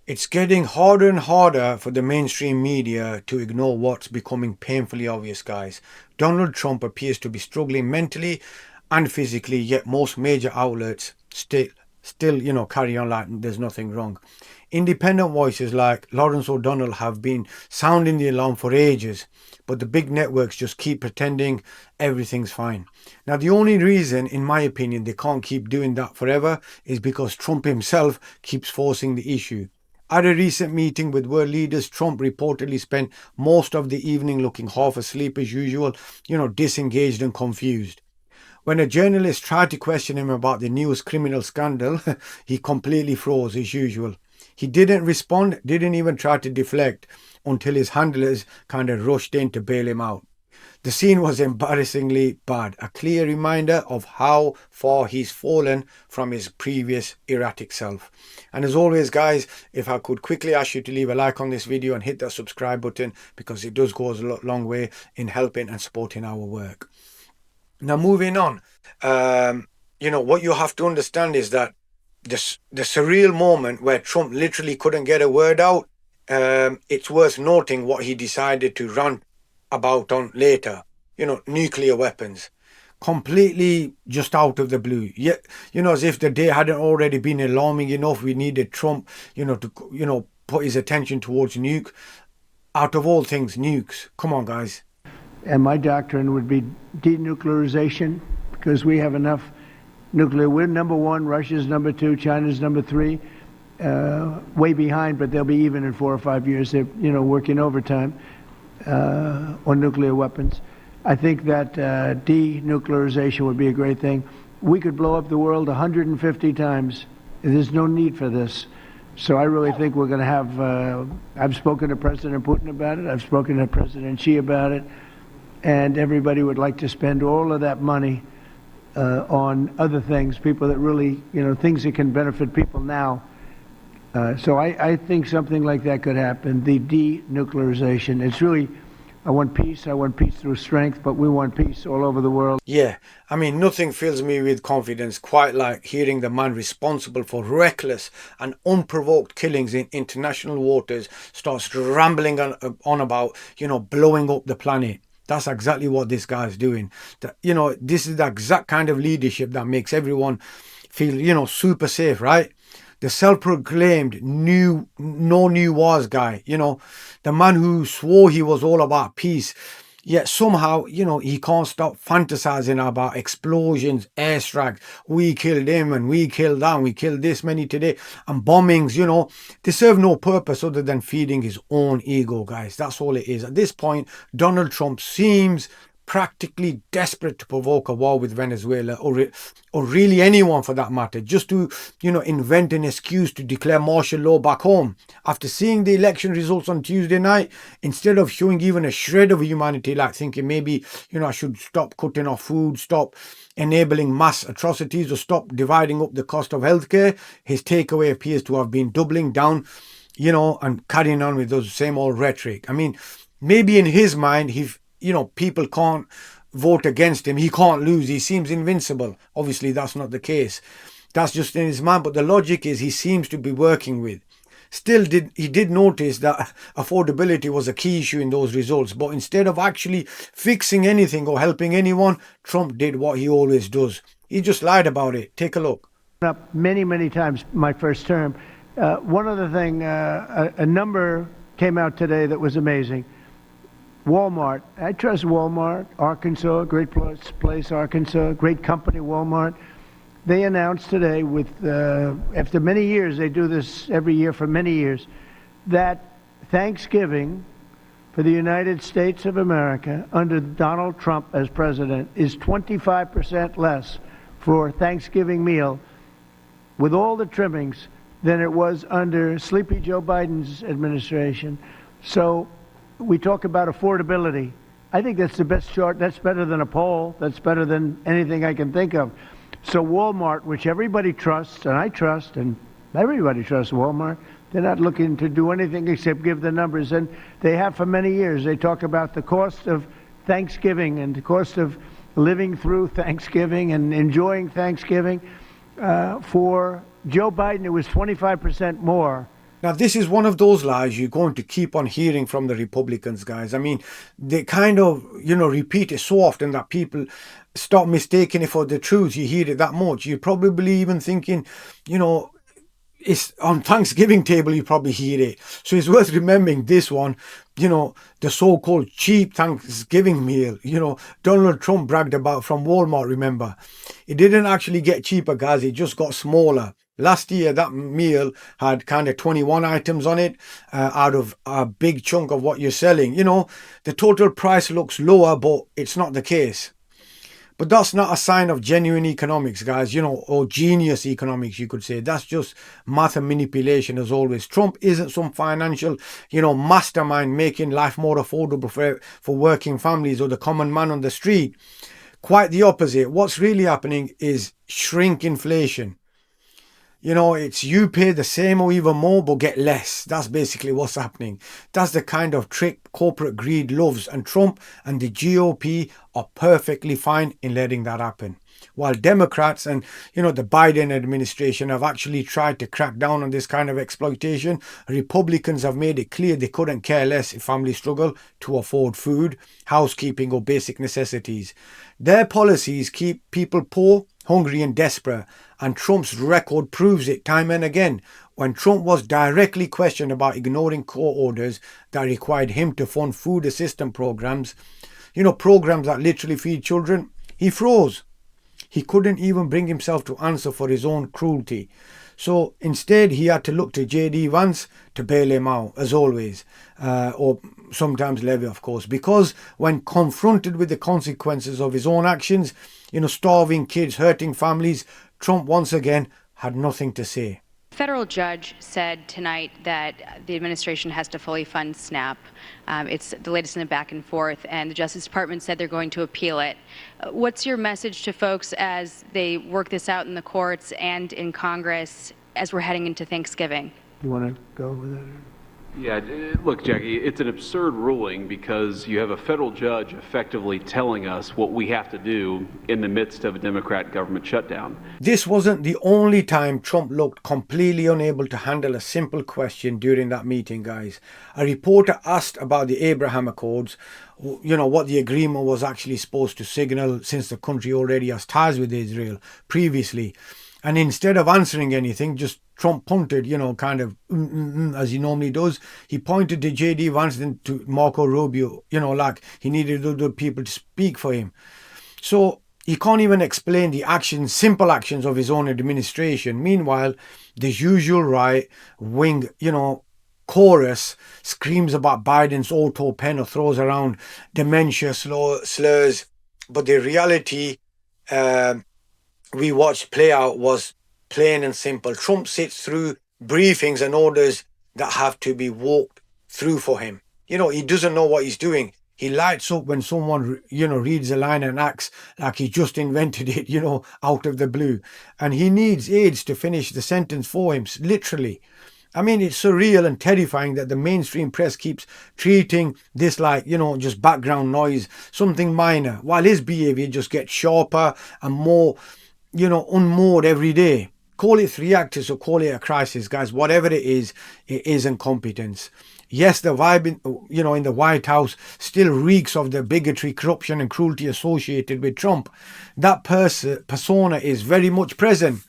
It's getting harder and harder for the mainstream media to ignore what's becoming painfully obvious, guys. Donald Trump appears to be struggling mentally and physically, yet most major outlets still carry on like there's nothing wrong. Independent voices like Lawrence O'Donnell have been sounding the alarm for ages, but the big networks just keep pretending everything's fine. Now, the only reason, in my opinion, they can't keep doing that forever is because Trump himself keeps forcing the issue. At a recent meeting with world leaders, Trump reportedly spent most of the evening looking half asleep as usual, disengaged and confused. When a journalist tried to question him about the newest criminal scandal, he completely froze as usual. He didn't respond, didn't even try to deflect until his handlers kind of rushed in to bail him out. The scene was embarrassingly bad, a clear reminder of how far he's fallen from his previous erratic self. And as always, guys, if I could quickly ask you to leave a like on this video and hit that subscribe button, because it does go a long way in helping and supporting our work. Now, moving on, what you have to understand is that the surreal moment where Trump literally couldn't get a word out, it's worth noting what he decided to rant about on later. Nuclear weapons. Completely just out of the blue. Yet, as if the day hadn't already been alarming enough, we needed Trump, to put his attention towards nuke. Out of all things, nukes. Come on, guys. And my doctrine would be denuclearization, because we have enough nuclear. We're number one, Russia's number two, China's number three, way behind, but they'll be even in 4 or 5 years. They're, working overtime on nuclear weapons. I think that denuclearization would be a great thing. We could blow up the world 150 times. There's no need for this. So I really think we're going to have, I've spoken to President Putin about it. I've spoken to President Xi about it. And everybody would like to spend all of that money on other things, people that really, things that can benefit people now. So I think something like that could happen, the denuclearization. It's really, I want peace through strength, but we want peace all over the world. Yeah, I mean, nothing fills me with confidence quite like hearing the man responsible for reckless and unprovoked killings in international waters starts rambling on about, blowing up the planet. That's exactly what this guy's doing. This is the exact kind of leadership that makes everyone feel, super safe, right? The self-proclaimed no new wars guy, the man who swore he was all about peace, yet somehow, he can't stop fantasizing about explosions, airstrikes. We killed him and we killed that and we killed this many today. And bombings, they serve no purpose other than feeding his own ego, guys. That's all it is. At this point, Donald Trump seems practically desperate to provoke a war with Venezuela or really anyone for that matter, just to invent an excuse to declare martial law back home. After seeing the election results on Tuesday night, instead of showing even a shred of humanity, like thinking maybe I should stop cutting off food, stop enabling mass atrocities, or stop dividing up the cost of healthcare, his takeaway appears to have been doubling down and carrying on with those same old rhetoric. I mean, maybe in his mind people can't vote against him. He can't lose. He seems invincible. Obviously, that's not the case. That's just in his mind. But the logic is he seems to be working with. Still, he did notice that affordability was a key issue in those results. But instead of actually fixing anything or helping anyone, Trump did what he always does. He just lied about it. Take a look. Up many times my first term. One other thing, a number came out today that was amazing. Walmart. I trust Walmart, Arkansas, great place, Arkansas, great company, Walmart. They announced today after many years, they do this every year for many years, that Thanksgiving for the United States of America under Donald Trump as president is 25% less for Thanksgiving meal with all the trimmings than it was under Sleepy Joe Biden's administration. So we talk about affordability. I think that's the best chart. That's better than a poll. That's better than anything I can think of. So Walmart, which everybody trusts, and I trust, and everybody trusts Walmart, they're not looking to do anything except give the numbers. And they have for many years. They talk about the cost of Thanksgiving and the cost of living through Thanksgiving and enjoying Thanksgiving. For Joe Biden, it was 25% more Now, this is one of those lies you're going to keep on hearing from the Republicans, guys. I mean, they kind of, repeat it so often that people stop mistaking it for the truth. You hear it that much. You're probably even thinking, you know, it's on Thanksgiving table, you probably hear it. So it's worth remembering this one, the so-called cheap Thanksgiving meal, Donald Trump bragged about from Walmart, remember. It didn't actually get cheaper, guys. It just got smaller. Last year, that meal had kind of 21 items on it out of a big chunk of what you're selling. The total price looks lower, but it's not the case. But that's not a sign of genuine economics, guys, or genius economics, you could say. That's just math and manipulation, as always. Trump isn't some financial, mastermind making life more affordable for working families or the common man on the street. Quite the opposite. What's really happening is shrink inflation. It's you pay the same or even more, but get less. That's basically what's happening. That's the kind of trick corporate greed loves. And Trump and the GOP are perfectly fine in letting that happen. While Democrats and, the Biden administration have actually tried to crack down on this kind of exploitation, Republicans have made it clear they couldn't care less if families struggle to afford food, housekeeping, or basic necessities. Their policies keep people poor, hungry, and desperate. And Trump's record proves it time and again. When Trump was directly questioned about ignoring court orders that required him to fund food assistance programs, programs that literally feed children, he froze. He couldn't even bring himself to answer for his own cruelty. So instead, he had to look to J.D. Vance to bail him out, as always, or sometimes Levy, of course, because when confronted with the consequences of his own actions, starving kids, hurting families, Trump once again had nothing to say. A federal judge said tonight that the administration has to fully fund SNAP. It's the latest in the back and forth, and the Justice Department said they're going to appeal it. What's your message to folks as they work this out in the courts and in Congress as we're heading into Thanksgiving? You want to go with that? Yeah, look, Jackie, it's an absurd ruling because you have a federal judge effectively telling us what we have to do in the midst of a Democrat government shutdown. This wasn't the only time Trump looked completely unable to handle a simple question during that meeting, guys. A reporter asked about the Abraham Accords, what the agreement was actually supposed to signal since the country already has ties with Israel previously. And instead of answering anything, just Trump punted, kind of as he normally does. He pointed to J.D. Vance and to Marco Rubio, like he needed other people to speak for him. So he can't even explain the simple actions of his own administration. Meanwhile, the usual right wing, chorus screams about Biden's auto pen or throws around dementia slurs. But the reality we watched play out was plain and simple. Trump sits through briefings and orders that have to be walked through for him. He doesn't know what he's doing. He lights up when someone, reads a line and acts like he just invented it, out of the blue. And he needs aides to finish the sentence for him, literally. I mean, it's surreal and terrifying that the mainstream press keeps treating this like, just background noise, something minor, while his behavior just gets sharper and more, unmoored every day. Call it 3 actors or call it a crisis, guys. Whatever it is incompetence. Yes, the vibe in the White House still reeks of the bigotry, corruption and cruelty associated with Trump. That persona is very much present.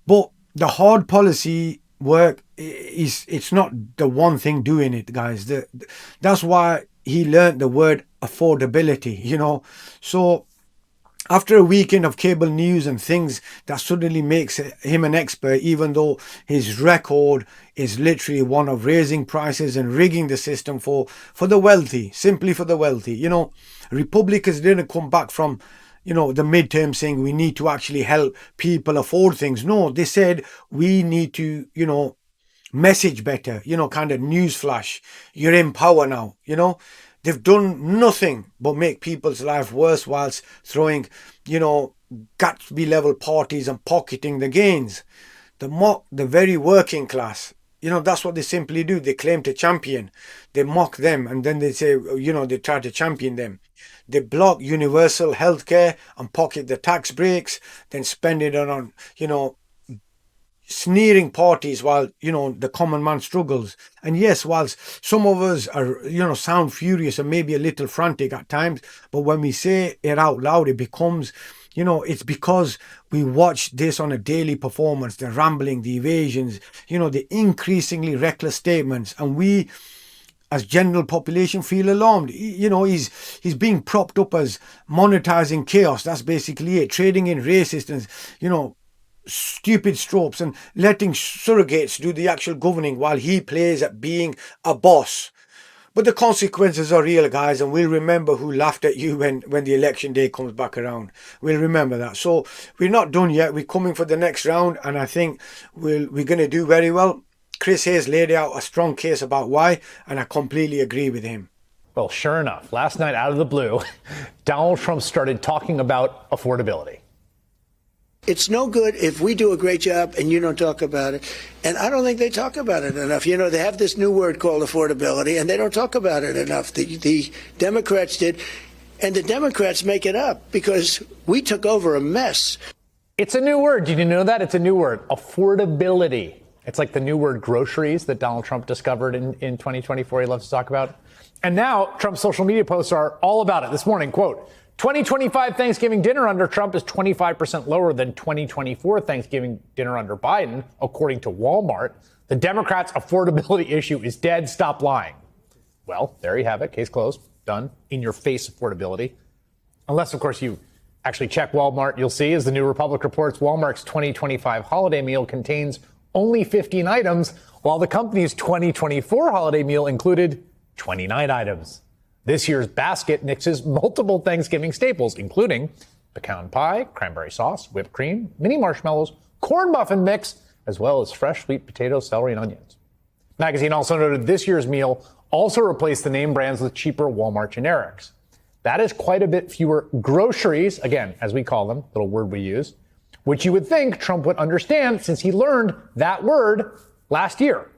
But the hard policy work it's not the one thing doing it, guys. That's why he learned the word affordability, So after a weekend of cable news and things that suddenly makes him an expert, even though his record is literally one of raising prices and rigging the system for the wealthy, simply for the wealthy. Republicans didn't come back from, the midterm saying we need to actually help people afford things. No, they said we need to, message better, kind of newsflash. You're in power now, They've done nothing but make people's life worse whilst throwing, Gatsby level parties and pocketing the gains. They mock the very working class. That's what they simply do. They claim to champion. They mock them and then they say, they try to champion them. They block universal healthcare and pocket the tax breaks, then spend it on, sneering parties while, the common man struggles. And yes, whilst some of us are, sound furious and maybe a little frantic at times, but when we say it out loud, it becomes, it's because we watch this on a daily performance, the rambling, the evasions, the increasingly reckless statements, and we as general population feel alarmed. He's being propped up as monetizing chaos. That's basically it. Trading in racist and, stupid strokes and letting surrogates do the actual governing while he plays at being a boss. But the consequences are real, guys, and we'll remember who laughed at you when the election day comes back around. We'll remember that. So we're not done yet. We're coming for the next round, and I think we're going to do very well. Chris Hayes laid out a strong case about why, and I completely agree with him. Well, sure enough, last night out of the blue, Donald Trump started talking about affordability. It's no good if we do a great job and you don't talk about it. And I don't think they talk about it enough. They have this new word called affordability, and they don't talk about it enough. The Democrats did, and the Democrats make it up because we took over a mess. It's a new word. Did you know that? It's a new word, affordability. It's like the new word groceries that Donald Trump discovered in 2024 he loves to talk about. And now Trump's social media posts are all about it. This morning, quote, 2025 Thanksgiving dinner under Trump is 25% lower than 2024 Thanksgiving dinner under Biden, according to Walmart. The Democrats' affordability issue is dead. Stop lying. Well, there you have it. Case closed. Done. In your face affordability. Unless, of course, you actually check Walmart, you'll see, as the New Republic reports, Walmart's 2025 holiday meal contains only 15 items, while the company's 2024 holiday meal included 29 items. This year's basket mixes multiple Thanksgiving staples, including pecan pie, cranberry sauce, whipped cream, mini marshmallows, corn muffin mix, as well as fresh sweet potatoes, celery, and onions. Magazine also noted this year's meal also replaced the name brands with cheaper Walmart generics. That is quite a bit fewer groceries, again, as we call them, little word we use, which you would think Trump would understand since he learned that word last year.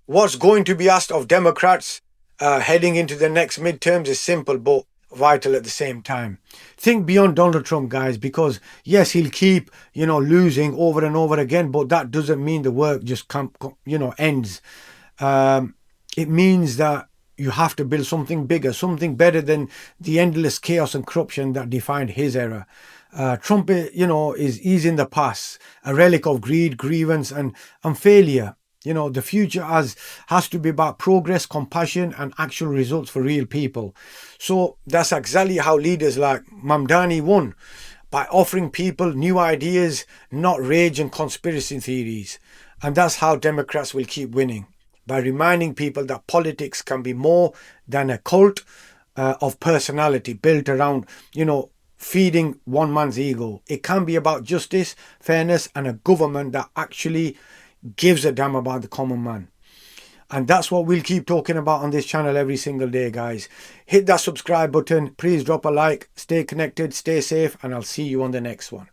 What's going to be asked of Democrats heading into the next midterms is simple but vital at the same time. Think beyond Donald Trump, guys, because yes, he'll keep, losing over and over again, but that doesn't mean the work just ends. It means that you have to build something bigger, something better than the endless chaos and corruption that defined his era. Trump, is in the past, a relic of greed, grievance, and failure. The future has to be about progress, compassion, and actual results for real people. So that's exactly how leaders like Mamdani won, by offering people new ideas, not rage and conspiracy theories. And that's how Democrats will keep winning, by reminding people that politics can be more than a cult of personality built around, feeding one man's ego. It can be about justice, fairness, and a government that actually gives a damn about the common man. And that's what we'll keep talking about on this channel every single day, guys. Hit that subscribe button. Please drop a like. Stay connected, stay safe, and I'll see you on the next one.